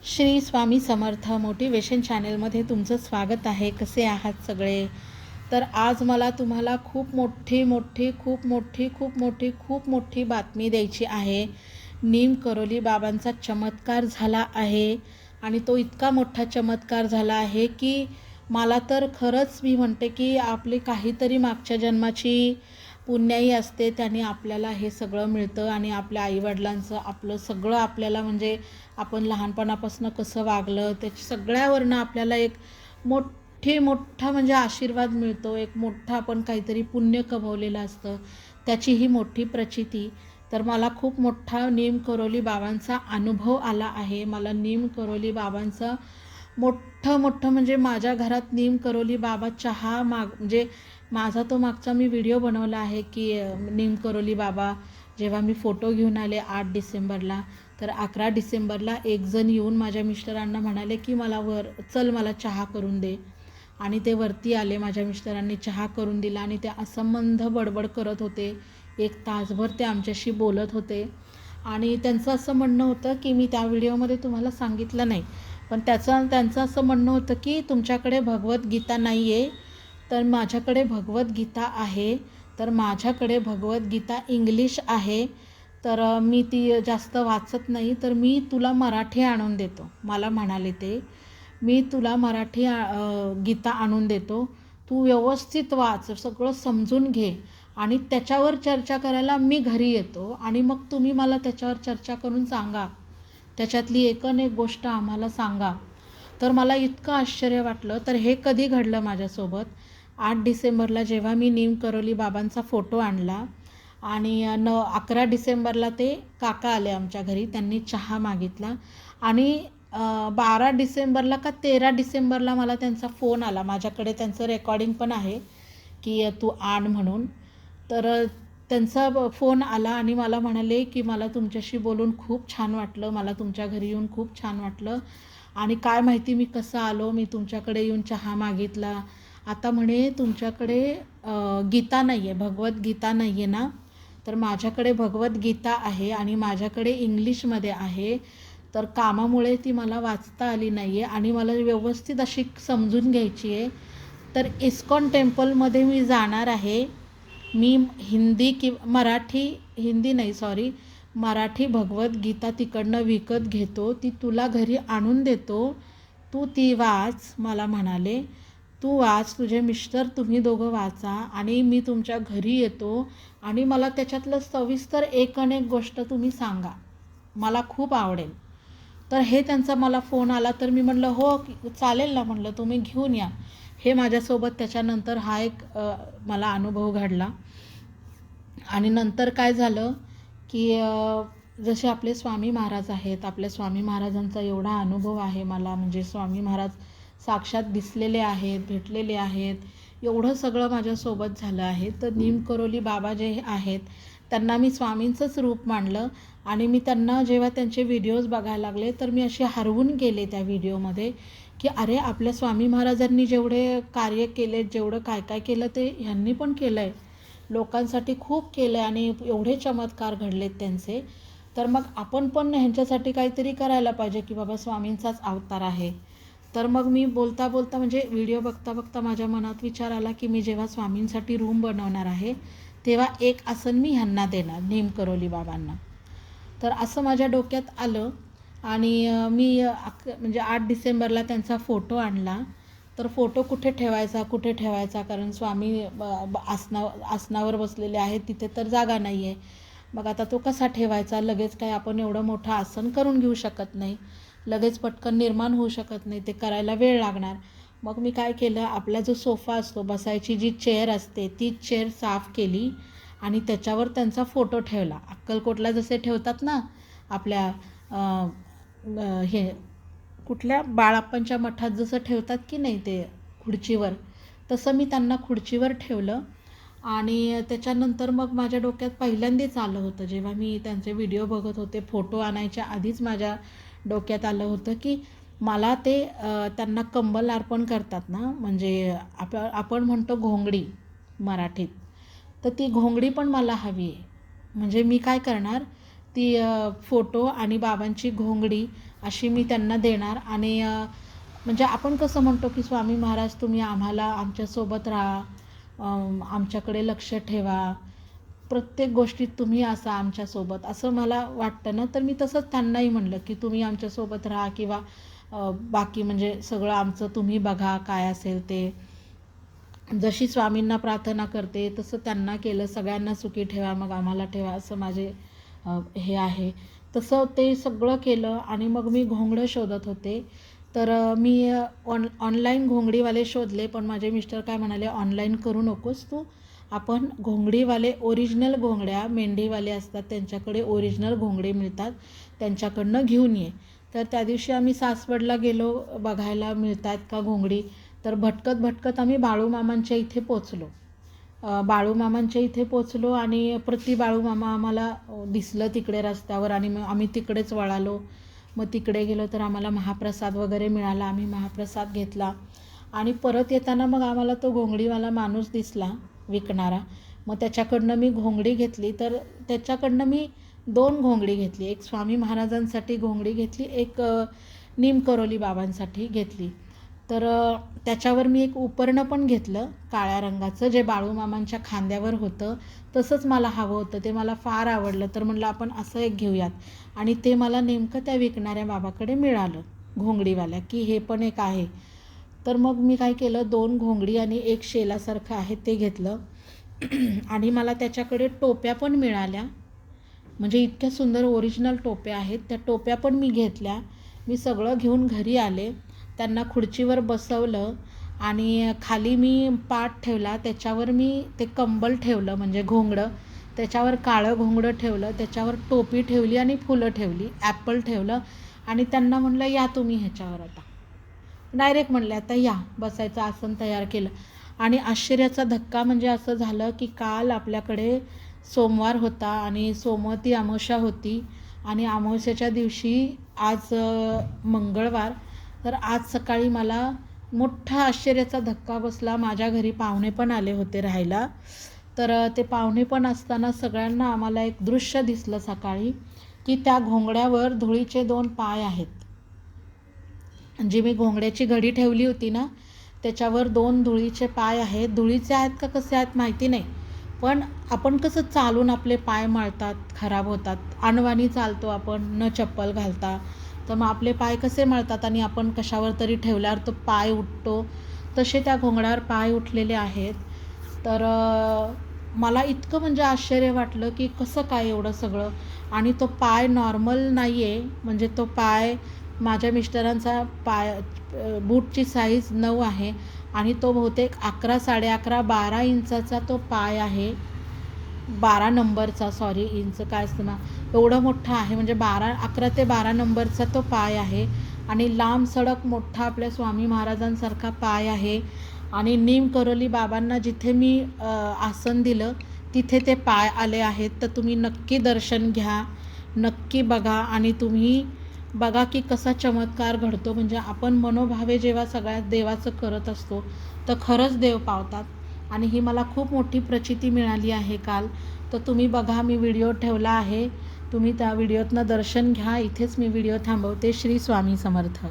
Shri Swami Samarth motivation चॅनलमध्ये तुमचं स्वागत आहे. कसे आहात सगळे? तर आज मला तुम्हाला खूप मोठी बातमी द्यायची आहे. नीम करोली बाबांचा चमत्कार झाला आहे आणि तो इतका मोठा चमत्कार झाला आहे की मला तर खरंच मी म्हणते की आपली काहीतरी मागच्या जन्माची पुण्याई असते, त्याने आपल्याला हे सगळं मिळतं आणि आपल्या आईवडिलांचं आपलं सगळं आपल्याला म्हणजे आपण लहानपणापासून कसं वागलं त्याच्या सगळ्यावरनं आपल्याला एक मोठा म्हणजे आशीर्वाद मिळतो. एक मोठा आपण काहीतरी पुण्य कमवलेलं असतं, त्याची ही मोठी प्रचिती. तर मला खूप मोठा नीम करोली बाबांचा अनुभव आला आहे. मला नीम करोली बाबांचा मोठं म्हणजे माझ्या घरात नीम करोली बाबा चहा म्हणजे माझा तो मागचा मी व्हिडिओ बनवला आहे की नीम करोली बाबा जेव्हा मी फोटो घेऊन आले 8 डिसेंबरला, तर 11 डिसेंबरला एक जण येऊन माझ्या मिस्टरांना म्हणाले की मला चहा करून दे. आणि ते वरती आले, माझ्या मिस्टरांनी चहा करून दिला आणि ते असंबंध बडबड करत होते. 1 तासभर ते आमच्याशी बोलत होते आणि त्यांचं असं म्हणणं होतं की मी त्या व्हिडिओमध्ये तुम्हाला सांगितलं नाही, पण त्यांचं असं म्हणणं होतं की तुमच्याकडे भगवद्गीता नाही आहे, तर माझ्याकडे भगवद्गीता आहे. तर माझ्याकडे भगवद्गीता इंग्लिश आहे, तर मी ती जास्त वाचत नाही, तर मी तुला मराठी आणून देतो. मला म्हणाले ते, मी तुला मराठी गीता आणून देतो, तू व्यवस्थित वाच, सगळं समजून घे आणि त्याच्यावर चर्चा करायला मी घरी येतो आणि मग तुम्ही मला त्याच्यावर चर्चा करून सांगा, त्याच्यातली एकन एक गोष्ट आम्हाला सांगा. तर मला इतकं आश्चर्य वाटलं. तर हे कधी घडलं माझ्यासोबत? 8 डिसेंबरला जेव्हा मी नीम करोली बाबांचा फोटो आणला आणि 11 डिसेंबरला ते काका आले आमच्या घरी, त्यांनी चहा मागितला आणि 12 डिसेंबरला का 13 डिसेंबरला मला त्यांचा फोन आला. माझ्याकडे त्यांचं रेकॉर्डिंग पण आहे की तू आण म्हणून. तर त्यांचा फोन आला आणि मला म्हणाले की मला तुमच्याशी बोलून खूप छान वाटलं, मला तुमच्या घरी येऊन खूप छान वाटलं आणि काय माहिती मी कसं आलो, मी तुमच्याकडे येऊन चहा मागितला. आता म्हणे तुमच्याकडे गीता नाही आहे, भगवद्गीता नाही आहे ना? तर माझ्याकडे भगवद्गीता आहे आणि माझ्याकडे इंग्लिशमध्ये आहे. तर कामामुळे ती मला वाचता आली नाही आहे आणि मला व्यवस्थित अशी समजून घ्यायची आहे. तर इस्कॉन टेम्पलमध्ये मी जाणार आहे. मी मराठी भगवद्गीता तिकडनं विकत घेतो, ती तुला घरी आणून देतो, तू ती वाच. मला म्हणाले तू वाच, तुझे मिस्टर तुम्ही दोघं वाचा आणि मी तुमच्या घरी येतो आणि मला त्याच्यातलं सविस्तर एक गोष्ट तुम्ही सांगा, मला खूप आवडेल. तर हे त्यांचा मला फोन आला, तर मी म्हटलं हो चालेल ना, म्हटलं तुम्ही घेऊन या. हे माझ्यासोबत त्याच्यानंतर हा एक मला अनुभव घडला. आणि नंतर काय झालं की जसे आपले स्वामी महाराज आहेत, आपल्या स्वामी महाराजांचा एवढा अनुभव आहे मला, म्हणजे स्वामी महाराज साक्षात दिसलेले आहेत, भेटलेले आहेत, एवढं सगळं माझ्यासोबत झालं आहे. तर नीम करोली बाबा जे आहेत त्यांना मी स्वामींचंच रूप मानलं आणि मी त्यांना जेव्हा त्यांचे व्हिडिओज बघायला लागले, तर मी असे हरवून गेले त्या व्हिडिओमध्ये की अरे आपल्या स्वामी महाराजांनी जेवढे कार्य केले, जेवढं काय काय केलं ते ह्यांनी पण केलं आहे, लोकांसाठी खूप केलं आहे आणि एवढे चमत्कार घडलेत त्यांचे. तर मग आपण पण ह्यांच्यासाठी काहीतरी करायला पाहिजे की बाबा स्वामींचाच अवतार आहे. तर मग मी बोलता म्हणजे व्हिडिओ बघता माझ्या मनात विचार आला की मी जेव्हा स्वामींसाठी रूम बनवणार आहे, तेव्हा एक आसन मी ह्यांना देणार, नीम करोली बाबांना. तर असं माझ्या डोक्यात आलं आणि मी म्हणजे 8 डिसेंबरला त्यांचा फोटो आणला. तर फोटो कुठे ठेवायचा, कारण स्वामी आसनावर बसलेले आहेत, तिथे तर जागा नाही आहे. मग आता तो कसा ठेवायचा? लगेच काय आपण एवढं मोठं आसन करून घेऊ शकत नाही, लगेच पटकन निर्माण होऊ शकत नाही, ते करायला वेळ लागणार. मग मी काय केलं, आपला जो सोफा असतो, बसायची जी चेअर असते, ती चेअर साफ केली आणि त्याच्यावर त्यांचा फोटो ठेवला. अक्कलकोटला जसे ठेवतात ना आपल्या हे कुठल्या बाळाप्पांच्या मठात जसं ठेवतात की नाही ते खुर्चीवर, तसं मी त्यांना खुर्चीवर ठेवलं. आणि त्याच्यानंतर मग माझ्या डोक्यात पहिल्यांदाच आलं होतं, जेव्हा मी त्यांचे व्हिडिओ बघत होते, फोटो आणायच्या आधीच माझ्या डोक्यात आलं होतं की मला ते त्यांना कंबल अर्पण करतात ना, म्हणजे आपण म्हणतो घोंगडी मराठीत, तर ती घोंगडी पण मला हवी आहे. म्हणजे मी काय करणार, ती फोटो आणि बाबांची घोंगडी अशी मी त्यांना देणार. आणि म्हणजे आपण कसं म्हणतो की स्वामी महाराज तुम्ही आम्हाला आमच्यासोबत राहा, आमच्याकडे लक्ष ठेवा, प्रत्येक गोष्टीत तुम्ही असा आमच्यासोबत, असं मला वाटतं ना. तर मी तसंच त्यांनाही म्हणलं की तुम्ही आमच्यासोबत राहा, किंवा बाकी म्हणजे सगळं आमचं तुम्ही बघा काय असेल ते. जशी स्वामींना प्रार्थना करते तसं त्यांना केलं, सगळ्यांना सुखी ठेवा मग आम्हाला ठेवा, असं माझे हे आहे. तसं ते सगळं केलं. आणि मग मी घोंगडं शोधत होते. तर मी ऑनलाईन घोंगडीवाले शोधले, पण माझे मिस्टर काय म्हणाले, ऑनलाईन करू नकोस तू, आपण घोंगडीवाले ओरिजिनल घोंगड्या, मेंढीवाले असतात त्यांच्याकडे ओरिजिनल घोंगडे मिळतात, त्यांच्याकडनं घेऊन ये. तर त्या दिवशी आम्ही सासवडला गेलो बघायला मिळतात का घोंगडी. तर भटकत भटकत आम्ही बाळूमामांच्या इथे पोचलो. बाळूमामांच्या इथे पोचलो आणि बाळूमामा आम्हाला दिसलं तिकडे रस्त्यावर, आणि मग आम्ही तिकडेच वळालो. मग तिकडे गेलो तर आम्हाला महाप्रसाद वगैरे मिळाला, आम्ही महाप्रसाद घेतला. आणि परत येताना मग आम्हाला तो घोंगडीवाला माणूस दिसला विकणारा. मग त्याच्याकडनं मी घोंगडी घेतली. तर त्याच्याकडनं मी 2 घोंगडी घेतली, एक स्वामी महाराजांसाठी घोंगडी घेतली, एक निमकरोली बाबांसाठी घेतली. तर त्याच्यावर मी एक उपरणं पण घेतलं काळ्या रंगाचं, जे बाळूमामांच्या खांद्यावर होतं तसंच मला हवं होतं, ते मला फार आवडलं. तर म्हणलं आपण असं एक घेऊयात. आणि ते मला नेमकं त्या विकणाऱ्या बाबाकडे मिळालं घोंगडीवाल्या, की हे पण एक आहे. तर मग मी काय केलं, 2 घोंगडी आणि एक शेलासारखं आहे ते घेतलं. आणि मला त्याच्याकडे टोप्या पण मिळाल्या, म्हणजे इतक्या सुंदर ओरिजिनल टोप्या आहेत. त्या टोप्या पण मी घेतल्या. मी सगळं घेऊन घरी आले, त्यांना खुर्चीवर बसवलं आणि खाली मी पाट ठेवला, त्याच्यावर मी ते कंबल ठेवलं म्हणजे घोंगडं, त्याच्यावर काळं घोंगडं ठेवलं, त्याच्यावर टोपी ठेवली आणि फुलं ठेवली, ॲपल ठेवलं. आणि त्यांना म्हणलं या तुम्ही ह्याच्यावर, आता डायरेक्ट म्हणले आता या, बसायचं आसन तयार केलं. आणि आश्चर्याचा धक्का म्हणजे असं झालं की काल आपल्याकडे सोमवार होता आणि सोमवती अमावस्या होती, आणि अमावस्येच्या दिवशी आज मंगळवार. तर आज सकाळी मला मोठा आश्चर्याचा धक्का बसला. माझ्या घरी पाहुणे पण आले होते राहायला. तर ते पाहुणे पण असताना सगळ्यांना आम्हाला एक दृश्य दिसलं सकाळी, की त्या घोंगड्यावर धुळीचे 2 पाय आहेत. जी मी घोंगड्याची घडी ठेवली होती ना, त्याच्यावर 2 धुळीचे पाय आहेत. धुळीचे आहेत का कसे आहेत माहिती नाही, पण आपण कसं चालून आपले पाय मळतात, खराब होतात, अनवाणी चालतो आपण न चप्पल घालता, तर मग आपले पाय कसे मळतात आणि आपण कशावर तरी ठेवल्यावर तो पाय उठतो, तसे त्या घोंगड्यावर पाय उठलेले आहेत. तर मला इतकं म्हणजे आश्चर्य वाटलं की कसं काय एवढं सगळं. आणि तो पाय नॉर्मल नाही आहे, म्हणजे तो पाय माझ्या मिस्टरांचा बूटची साईज 9 आहे आणि तो बहुतेक 11, 11.5, 12 इंचाचा तो पाय आहे. 12 नंबरचा, सॉरी इंच काय असतं ना, एवढं मोठा आहे, म्हणजे 11 ते 12 नंबरचा तो पाय आहे. आणि लांब सडक मोठा आपल्या स्वामी महाराजांसारखा पाय आहे. आणि निमकरोली बाबांना जिथे मी आसन दिलं तिथे ते पाय आले आहेत. तर तुम्ही नक्की दर्शन घ्या, नक्की बघा आणि तुम्ही बघा की कसा चमत्कार घडतो. म्हणजे आपण मनोभावे जेव्हा सगळ्यात देवाचं करत असतो तर खरंच देव पावतात. आणि ही मला खूप मोठी प्रचिती मिळाली आहे काल. तर तुम्ही बघा, मी व्हिडिओ ठेवला आहे, तुम्ही त्या व्हिडिओतनं दर्शन घ्या. इथेच मी व्हिडिओ थांबवते. श्री स्वामी समर्थ.